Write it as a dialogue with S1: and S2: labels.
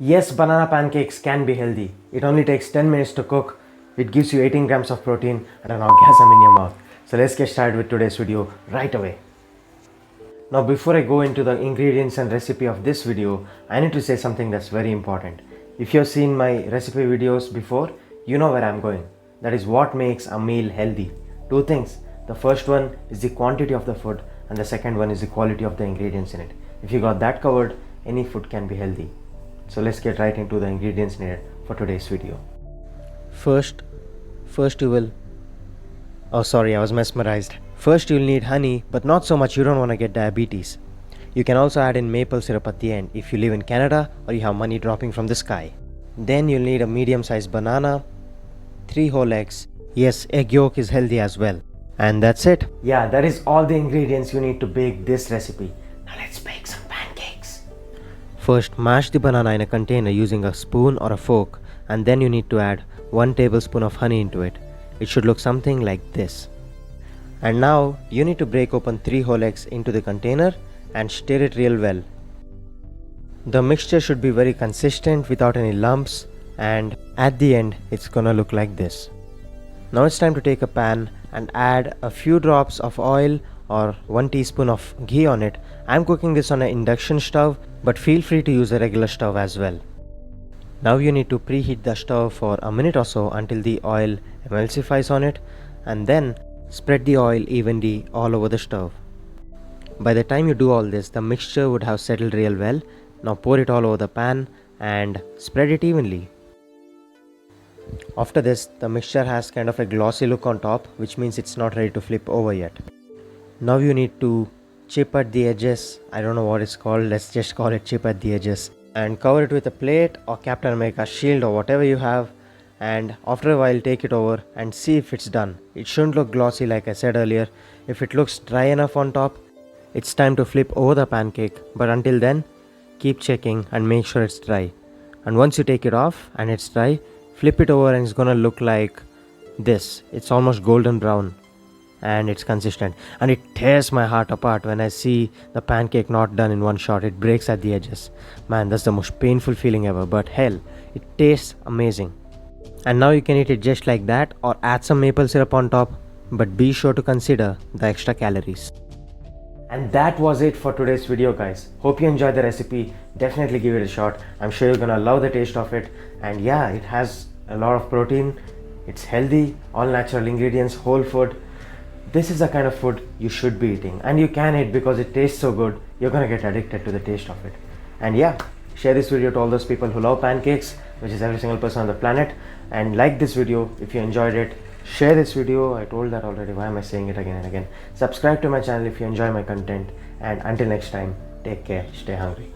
S1: Yes, banana pancakes can be healthy. It only takes 10 minutes to cook. It gives you 18 grams of protein and an orgasm in your mouth. So let's get started with today's video right away. Now before I go into the ingredients and recipe of this video, I need to say something that's very important. If you've seen my recipe videos before, you know where I'm going. That is what makes a meal healthy. Two things. The first one is the quantity of the food and the second one is the quality of the ingredients in it. If you got that covered, any food can be healthy. So let's get right into the ingredients needed for today's video. First you will I was mesmerized. First you'll need honey, but not so much you don't want to get diabetes. You can also add in maple syrup at the end if you live in Canada or you have money dropping from the sky. Then you'll need a medium-sized banana, 3 whole eggs. Yes, egg yolk is healthy as well. And that's it. Yeah, that is all the ingredients you need to bake this recipe. Now let's bake some pancakes. First, mash the banana in a container using a spoon or a fork, and then you need to add 1 tablespoon of honey into it. It should look something like this. And now you need to break open 3 whole eggs into the container and stir it real well. The mixture should be very consistent without any lumps, and at the end it's gonna look like this. Now it's time to take a pan and add a few drops of oil or 1 teaspoon of ghee on it. I'm cooking this on an induction stove, but feel free to use a regular stove as well. Now you need to preheat the stove for a minute or so until the oil emulsifies on it, and then spread the oil evenly all over the stove. By the time you do all this, the mixture would have settled real well. Now pour it all over the pan and spread it evenly. After this, the mixture has kind of a glossy look on top, which means it's not ready to flip over yet. Now you need to chip at the edges. I don't know what it's called, let's just call it chip at the edges. And cover it with a plate or Captain America shield or whatever you have. And after a while take it over and see if it's done. It shouldn't look glossy like I said earlier. If it looks dry enough on top, it's time to flip over the pancake. But until then, keep checking and make sure it's dry. And once you take it off and it's dry, flip it over and it's gonna look like this. It's almost golden brown and it's consistent. And it tears my heart apart when I see the pancake not done in one shot. It breaks at the edges. Man, that's the most painful feeling ever, but hell, it tastes amazing. And now you can eat it just like that or add some maple syrup on top, but be sure to consider the extra calories. And that was it for today's video, guys. Hope you enjoyed the recipe. Definitely give it a shot. I'm sure you're gonna love the taste of it. And yeah, it has a lot of protein. It's healthy, all natural ingredients, whole food. This is the kind of food you should be eating, and you can eat because it tastes so good. You're gonna get addicted to the taste of it. And yeah, share this video to all those people who love pancakes, which is every single person on the planet. And like this video if you enjoyed it. Share this video. I told that already, why am I saying it again and again? Subscribe to my channel if you enjoy my content, and until next time, take care, stay hungry.